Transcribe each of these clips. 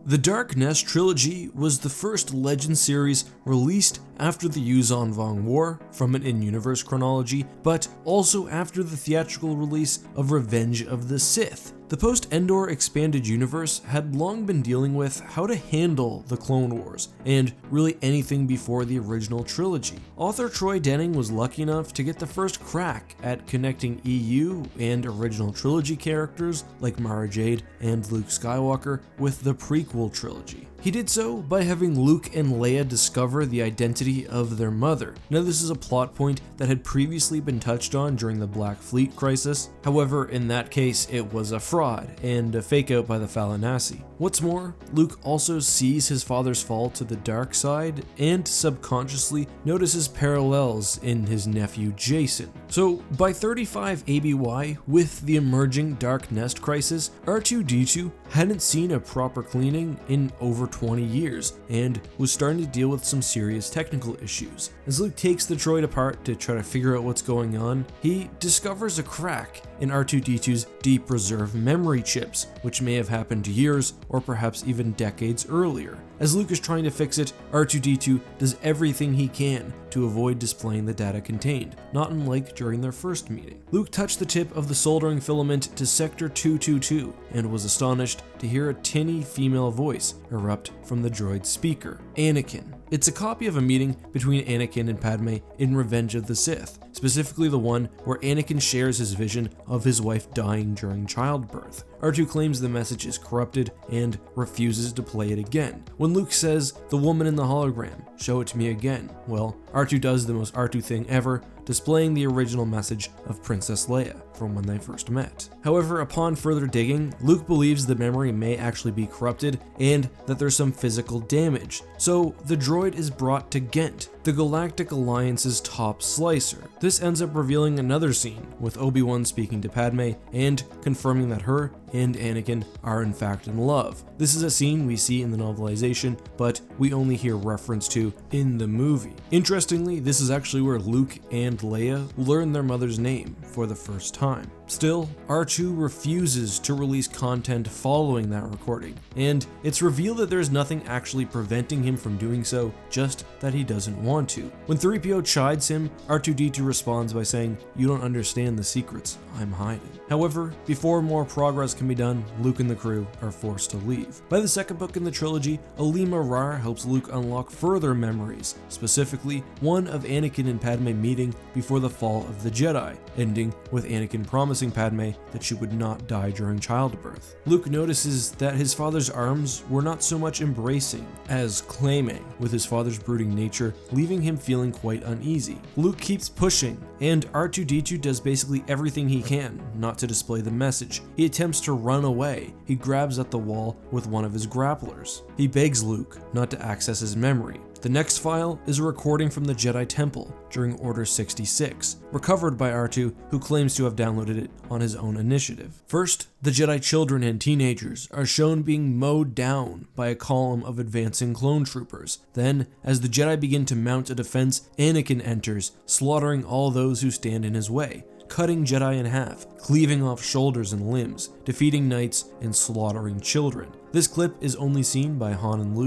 The Dark Nest Trilogy was the first Legend series released after the Yuuzhan Vong War from an in-universe chronology, but also after the theatrical release of Revenge of the Sith. The post-Endor expanded universe had long been dealing with how to handle the Clone Wars, and really anything before the original trilogy. Author Troy Denning was lucky enough to get the first crack at connecting EU and original trilogy characters like Mara Jade and Luke Skywalker with the prequel trilogy. He did so by having Luke and Leia discover the identity of their mother. Now, this is a plot point that had previously been touched on during the Black Fleet crisis. However, in that case, it was a fraud and a fake out by the Falanasi. What's more, Luke also sees his father's fall to the dark side and subconsciously notices parallels in his nephew Jason. So, by 35 ABY, with the emerging Dark Nest crisis, R2-D2 hadn't seen a proper cleaning in over 20 years and was starting to deal with some serious technical issues. As Luke takes the droid apart to try to figure out what's going on, he discovers a crack in R2-D2's deep reserve memory chips, which may have happened years or perhaps even decades earlier. As Luke is trying to fix it, R2-D2 does everything he can to avoid displaying the data contained, not unlike during their first meeting. Luke touched the tip of the soldering filament to Sector 222 and was astonished to hear a tinny female voice erupt from the droid's speaker. Anakin. It's a copy of a meeting between Anakin and Padme in Revenge of the Sith, specifically the one where Anakin shares his vision of his wife dying during childbirth. R2 claims the message is corrupted and refuses to play it again. When Luke says, "The woman in the hologram, show it to me again," well, R2 does the most R2 thing ever, displaying the original message of Princess Leia from when they first met. However, upon further digging, Luke believes the memory may actually be corrupted and that there's some physical damage. So the droid is brought to Ghent, the Galactic Alliance's top slicer. This ends up revealing another scene with Obi-Wan speaking to Padme and confirming that her and Anakin are in fact in love. This is a scene we see in the novelization, but we only hear reference to in the movie. Interestingly, this is actually where Luke and Leia learn their mother's name for the first time. Still, R2 refuses to release content following that recording, and it's revealed that there's nothing actually preventing him from doing so, just that he doesn't want to. When 3PO chides him, R2-D2 responds by saying, "You don't understand the secrets I'm hiding." However, before more progress can be done, Luke and the crew are forced to leave. By the second book in the trilogy, Alima Rar helps Luke unlock further memories, specifically one of Anakin and Padme meeting before the fall of the Jedi, ending with Anakin promising Padme that she would not die during childbirth. Luke notices that his father's arms were not so much embracing as claiming, with his father's brooding nature leaving him feeling quite uneasy. Luke keeps pushing, and R2-D2 does basically everything he can not to display the message. He attempts to run away. He grabs at the wall with one of his grapplers. He begs Luke not to access his memory. The next file is a recording from the Jedi Temple during Order 66, recovered by R2, who claims to have downloaded it on his own initiative. First, the Jedi children and teenagers are shown being mowed down by a column of advancing clone troopers. Then, as the Jedi begin to mount a defense, Anakin enters, slaughtering all those who stand in his way, cutting Jedi in half, cleaving off shoulders and limbs, defeating knights, and slaughtering children. This clip is only seen by Han and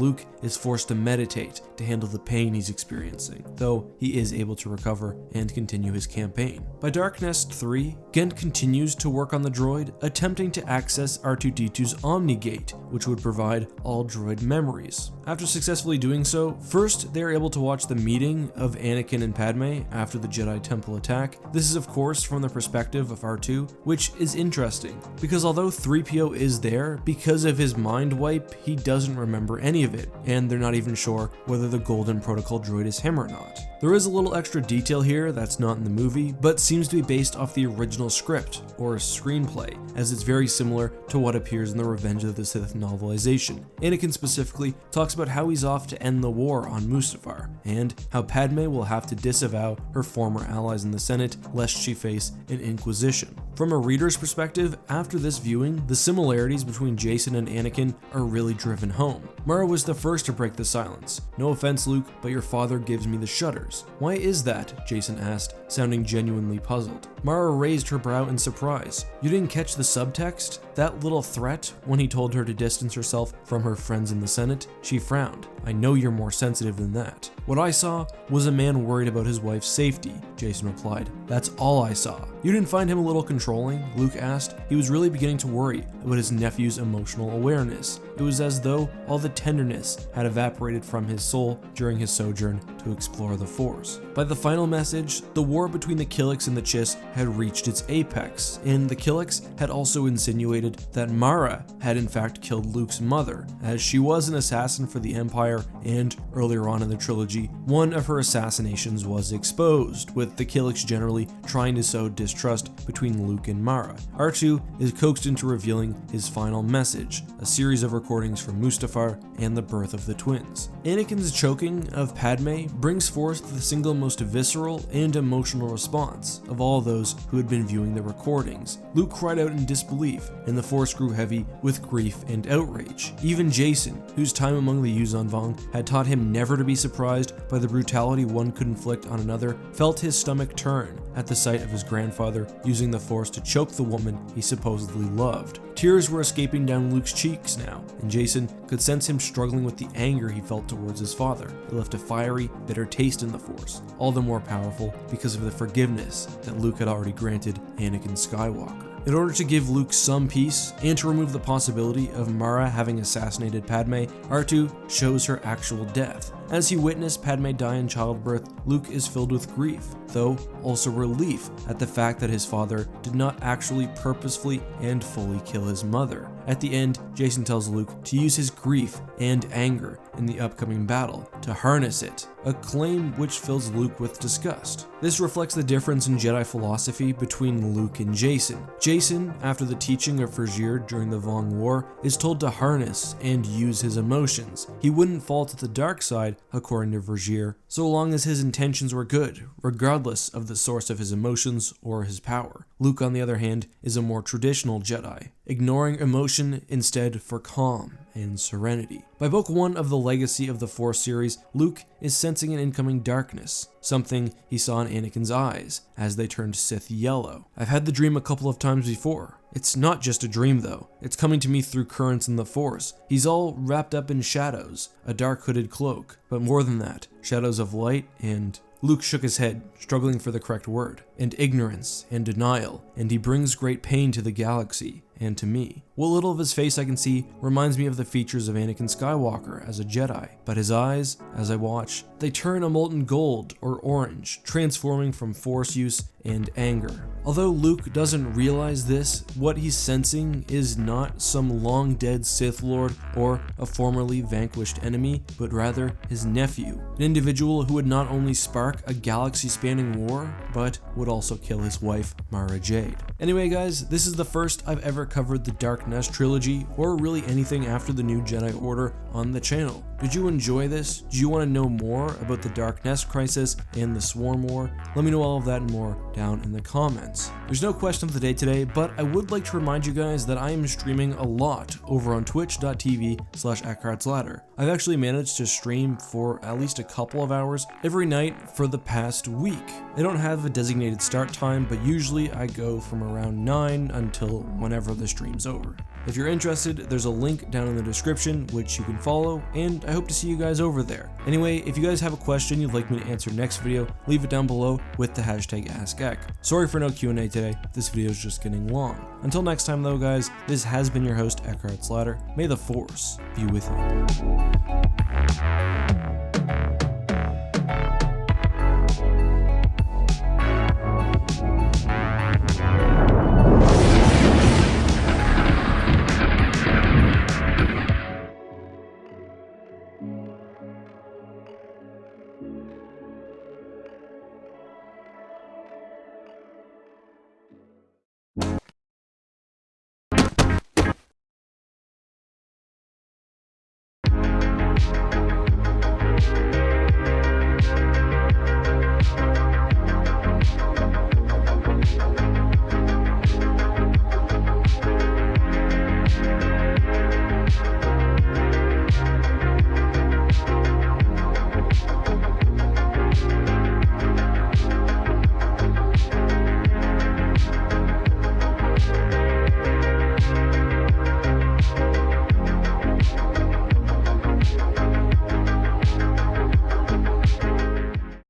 Luke is forced to meditate to handle the pain he's experiencing, though he is able to recover and continue his campaign. By Dark Nest 3, Ghent continues to work on the droid, attempting to access R2-D2's Omni-Gate, which would provide all droid memories. After successfully doing so, first they are able to watch the meeting of Anakin and Padme after the Jedi Temple attack. This is of course from the perspective of R2, which is interesting, because although 3PO is there, because of his mind wipe, he doesn't remember any of it, and they're not even sure whether the Golden Protocol droid is him or not. There is a little extra detail here that's not in the movie, but seems to be based off the original script, or screenplay, as it's very similar to what appears in the Revenge of the Sith novelization. Anakin specifically talks about how he's off to end the war on Mustafar, and how Padme will have to disavow her former allies in the Senate lest she face an inquisition. From a reader's perspective, after this viewing, the similarities between Jason and Anakin are really driven home. Mara was the first to break the silence. "No offense, Luke, but your father gives me the shudders." "Why is that?" Jason asked, sounding genuinely puzzled. Mara raised her brow in surprise. "You didn't catch the subtext?" that little threat when he told her to distance herself from her friends in the Senate, she frowned. I know you're more sensitive than that. What I saw was a man worried about his wife's safety, Jason replied. That's all I saw. You didn't find him a little controlling? Luke asked. He was really beginning to worry about his nephew's emotional awareness. It was as though all the tenderness had evaporated from his soul during his sojourn to explore the Force. By the final message, the war between the Killiks and the Chiss had reached its apex, and the Killiks had also insinuated that Mara had in fact killed Luke's mother, as she was an assassin for the Empire, and earlier on in the trilogy, one of her assassinations was exposed, with the Killiks generally trying to sow distrust between Luke and Mara. R2 is coaxed into revealing his final message, a series of recordings from Mustafar and the birth of the twins. Anakin's choking of Padme brings forth the single most visceral and emotional response of all those who had been viewing the recordings. Luke cried out in disbelief, and the Force grew heavy with grief and outrage. Even Jason, whose time among the Yuuzhan Vong had taught him never to be surprised by the brutality one could inflict on another, felt his stomach turn at the sight of his grandfather using the Force to choke the woman he supposedly loved. Tears were escaping down Luke's cheeks now, and Jason could sense him struggling with the anger he felt towards his father. It left a fiery, bitter taste in the Force, all the more powerful because of the forgiveness that Luke had already granted Anakin Skywalker. In order to give Luke some peace, and to remove the possibility of Mara having assassinated Padme, R2 shows her actual death. As he witnessed Padme die in childbirth, Luke is filled with grief, though also relief at the fact that his father did not actually purposefully and fully kill his mother. At the end, Jason tells Luke to use his grief and anger in the upcoming battle, to harness it, a claim which fills Luke with disgust. This reflects the difference in Jedi philosophy between Luke and Jason. Jason, after the teaching of Fourge during the Vong War, is told to harness and use his emotions. He wouldn't fall to the dark side, according to Fourge, so long as his intentions were good, regardless of the source of his emotions or his power. Luke, on the other hand, is a more traditional Jedi, ignoring emotion instead for calm and serenity. By book 1 of the Legacy of the Force series, Luke is sensing an incoming darkness, something he saw in Anakin's eyes as they turned Sith yellow. I've had the dream a couple of times before. It's not just a dream though, it's coming to me through currents in the Force. He's all wrapped up in shadows, a dark hooded cloak, but more than that, shadows of light and... Luke shook his head, struggling for the correct word, and ignorance and denial, and he brings great pain to the galaxy and to me. What little of his face I can see reminds me of the features of Anakin Skywalker as a Jedi, but his eyes, as I watch, they turn a molten gold or orange, transforming from Force use and anger. Although Luke doesn't realize this, what he's sensing is not some long-dead Sith Lord or a formerly vanquished enemy, but rather his nephew, an individual who would not only spark a galaxy-spanning war, but would also kill his wife, Mara Jade. Anyway guys, this is the first I've ever covered the Dark Nest Trilogy, or really anything after the New Jedi Order on the channel. Did you enjoy this? Do you want to know more about the Dark Nest Crisis and the Swarm War? Let me know all of that and more down in the comments. There's no question of the day today, but I would like to remind you guys that I am streaming a lot over on twitch.tv/EckhartsLadder. I've actually managed to stream for at least a couple of hours every night for the past week. I don't have a designated start time, but usually I go from around 9 until whenever the stream's over. If you're interested, there's a link down in the description which you can follow, and I hope to see you guys over there. Anyway, if you guys have a question you'd like me to answer next video, leave it down below with the hashtag AskEck. Sorry for no Q&A today, this video is just getting long. Until next time though guys, this has been your host EckhartsLadder. May the Force be with you.